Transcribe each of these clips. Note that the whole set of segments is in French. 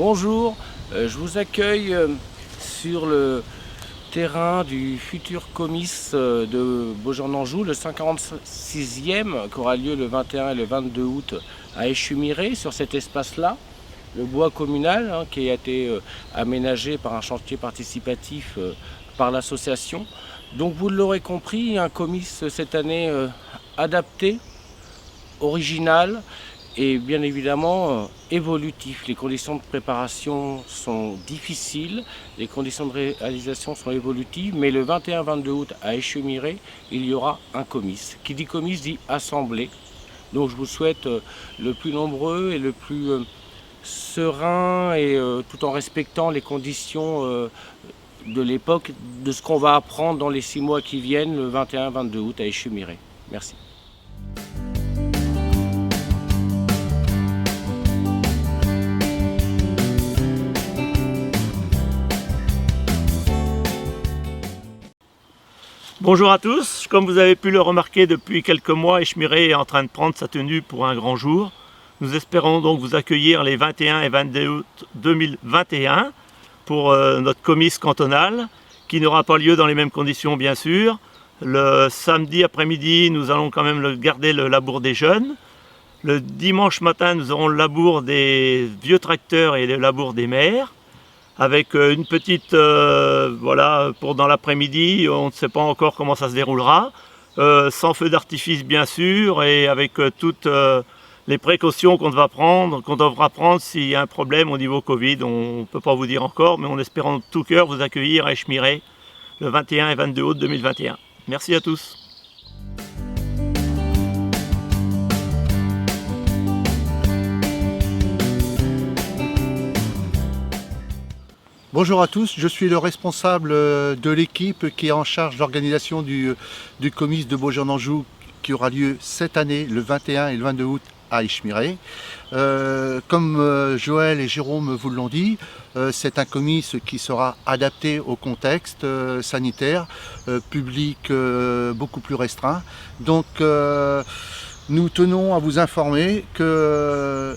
Bonjour, je vous accueille sur le terrain du futur comice de Beaugenant-Anjou, le 56e, qui aura lieu le 21 et le 22 août à Échumiré, sur cet espace-là. Le bois communal qui a été aménagé par un chantier participatif par l'association. Donc vous l'aurez compris, un comice cette année adapté, original et bien évidemment évolutif. Les conditions de préparation sont difficiles, les conditions de réalisation sont évolutives, mais le 21-22 août à Échemiré, il y aura un comice. Qui dit comice dit assemblée. Donc je vous souhaite le plus nombreux et le plus serein et tout en respectant les conditions de l'époque, de ce qu'on va apprendre dans les 6 mois qui viennent, le 21-22 août à Échemiré. Merci. Bonjour à tous, comme vous avez pu le remarquer depuis quelques mois, Échemiré est en train de prendre sa tenue pour un grand jour. Nous espérons donc vous accueillir les 21 et 22 août 2021 pour notre comice cantonal qui n'aura pas lieu dans les mêmes conditions bien sûr. Le samedi après-midi, nous allons quand même garder le labour des jeunes. Le dimanche matin, nous aurons le labour des vieux tracteurs et le labour des mères. Avec une petite, voilà, pour dans l'après-midi, on ne sait pas encore comment ça se déroulera, sans feu d'artifice bien sûr, et avec toutes les précautions qu'on devra prendre s'il y a un problème au niveau Covid. On ne peut pas vous dire encore, mais on espère en tout cœur vous accueillir à Échemiré le 21 et 22 août 2021. Merci à tous. Bonjour à tous, je suis le responsable de l'équipe qui est en charge de l'organisation du comice de Beaugenant-Anjou qui aura lieu cette année, le 21 et le 22 août à Échemiré. Comme Joël et Jérôme vous l'ont dit, c'est un comice qui sera adapté au contexte sanitaire, public beaucoup plus restreint. Donc nous tenons à vous informer que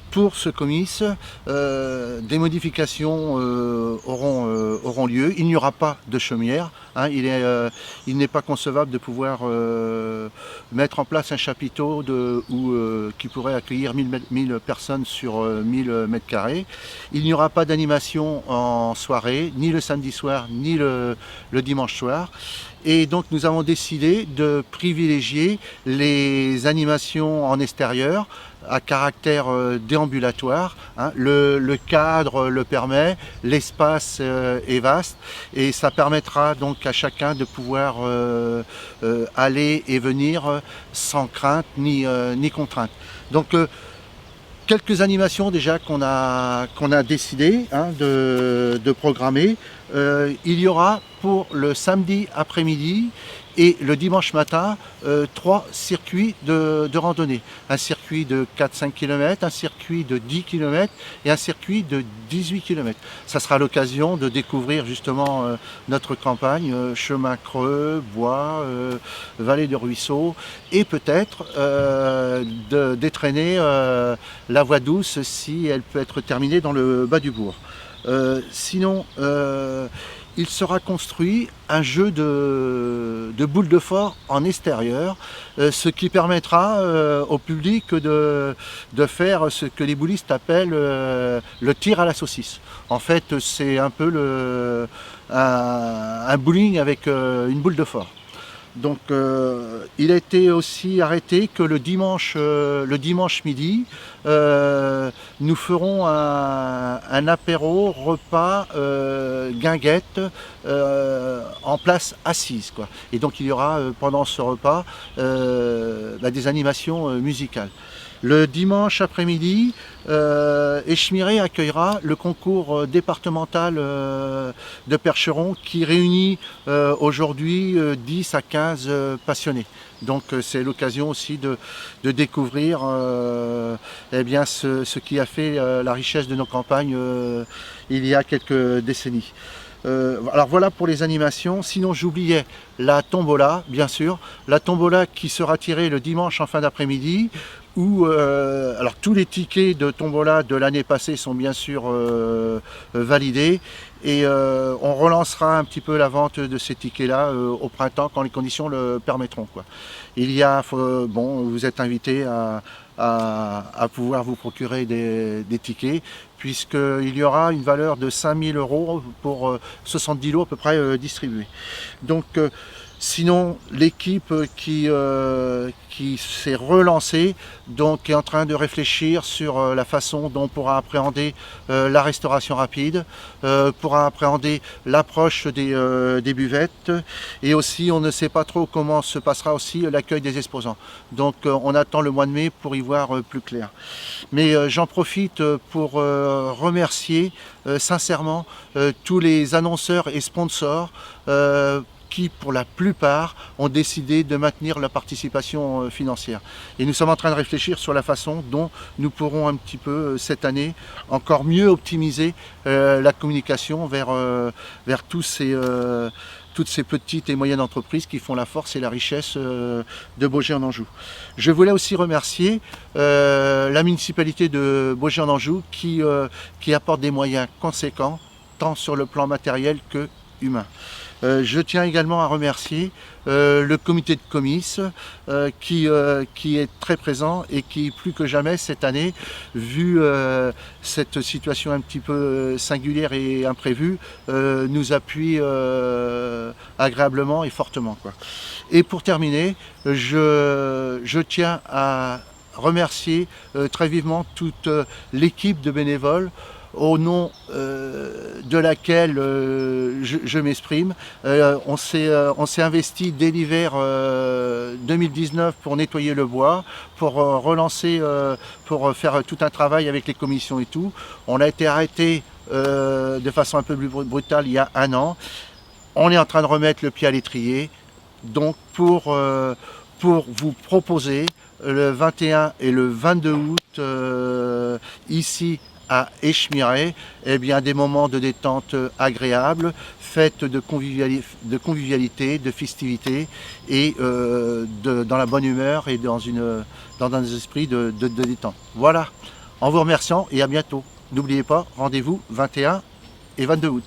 pour ce comice, des modifications auront lieu. Il n'y aura pas de chaumière. Il n'est pas concevable de pouvoir mettre en place un chapiteau qui pourrait accueillir 1000 personnes sur 1000 mètres carrés. Il n'y aura pas d'animation en soirée, ni le samedi soir, ni le dimanche soir. Et donc nous avons décidé de privilégier les animations en extérieur à caractère déambulatoire. Le cadre le permet, l'espace est vaste et ça permettra donc à chacun de pouvoir aller et venir sans crainte ni contrainte. Donc quelques animations déjà qu'on a décidé de programmer. Il y aura pour le samedi après-midi et le dimanche matin 3 circuits de randonnée. Un circuit de 4-5 km, un circuit de 10 km et un circuit de 18 km. Ça sera l'occasion de découvrir justement notre campagne, chemin creux, bois, vallée de ruisseaux et peut-être d'étraîner la voie douce si elle peut être terminée dans le bas du bourg. Sinon, il sera construit un jeu de boules de fort en extérieur, ce qui permettra au public de faire ce que les boulistes appellent le tir à la saucisse. En fait, c'est un peu un bowling avec une boule de fort. Donc il a été aussi arrêté que le dimanche midi, nous ferons un apéro, repas, guinguette en place assise, quoi. Et donc il y aura pendant ce repas des animations musicales. Le dimanche après-midi, Échemiré accueillera le concours départemental de percheron qui réunit aujourd'hui 10 à 15 passionnés. Donc c'est l'occasion aussi de découvrir ce qui a fait la richesse de nos campagnes il y a quelques décennies. Alors voilà pour les animations. Sinon j'oubliais la tombola, bien sûr. La tombola qui sera tirée le dimanche en fin d'après-midi où alors tous les tickets de tombola de l'année passée sont bien sûr validés et on relancera un petit peu la vente de ces tickets-là au printemps quand les conditions le permettront, quoi. Vous êtes invités à pouvoir vous procurer des tickets, puisqu'il y aura une valeur de 5 000 € pour 70 lots à peu près distribués. Donc, sinon, l'équipe qui s'est relancée, donc est en train de réfléchir sur la façon dont on pourra appréhender la restauration rapide, pourra appréhender l'approche des buvettes, et aussi on ne sait pas trop comment se passera aussi l'accueil des exposants. Donc on attend le mois de mai pour y voir plus clair. Mais j'en profite pour remercier sincèrement tous les annonceurs et sponsors qui, pour la plupart, ont décidé de maintenir leur participation financière. Et nous sommes en train de réfléchir sur la façon dont nous pourrons un petit peu, cette année, encore mieux optimiser la communication vers toutes ces petites et moyennes entreprises qui font la force et la richesse de Baugé-en-Anjou. Je voulais aussi remercier la municipalité de Baugé-en-Anjou qui apporte des moyens conséquents, tant sur le plan matériel que humain. Je tiens également à remercier le comité de comice qui est très présent et qui, plus que jamais cette année, vu cette situation un petit peu singulière et imprévue, nous appuie agréablement et fortement, quoi. Et pour terminer, je tiens à remercier très vivement toute l'équipe de bénévoles au nom de laquelle je m'exprime. On s'est investi dès l'hiver 2019 pour nettoyer le bois, pour relancer, pour faire tout un travail avec les commissions et tout. On a été arrêté de façon un peu plus brutale il y a 1 an. On est en train de remettre le pied à l'étrier. Donc pour vous proposer le 21 et le 22 août ici à Échemiret, eh bien, des moments de détente agréables, faits de convivialité, de festivité et dans la bonne humeur et dans un esprit de détente. Voilà, en vous remerciant et à bientôt. N'oubliez pas, rendez-vous 21 et 22 août.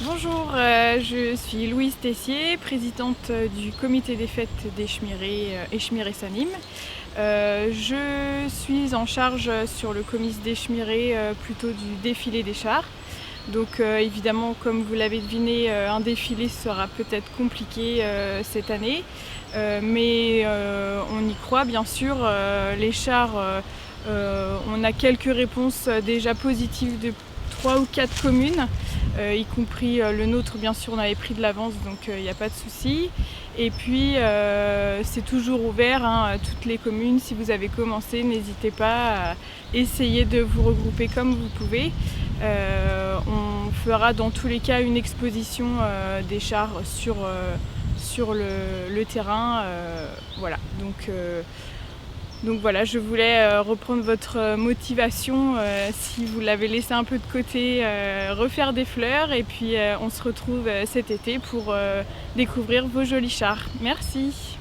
Bonjour, je suis Louise Tessier, présidente du comité des fêtes d'Échemiret, Échemiret-Sanim. Je suis en charge sur le comice d'Échemiret plutôt du défilé des chars. Donc évidemment, comme vous l'avez deviné, un défilé sera peut-être compliqué cette année, mais on y croit bien sûr. Les chars, on a quelques réponses déjà positives de 3 ou 4 communes, y compris le nôtre, bien sûr, on avait pris de l'avance, donc il n'y a pas de souci. Et puis c'est toujours ouvert, hein, à toutes les communes. Si vous avez commencé, n'hésitez pas à essayer de vous regrouper comme vous pouvez. On fera dans tous les cas une exposition des chars sur le terrain. Voilà. Donc voilà, je voulais reprendre votre motivation, si vous l'avez laissé un peu de côté, refaire des fleurs, et puis on se retrouve cet été pour découvrir vos jolis chars. Merci.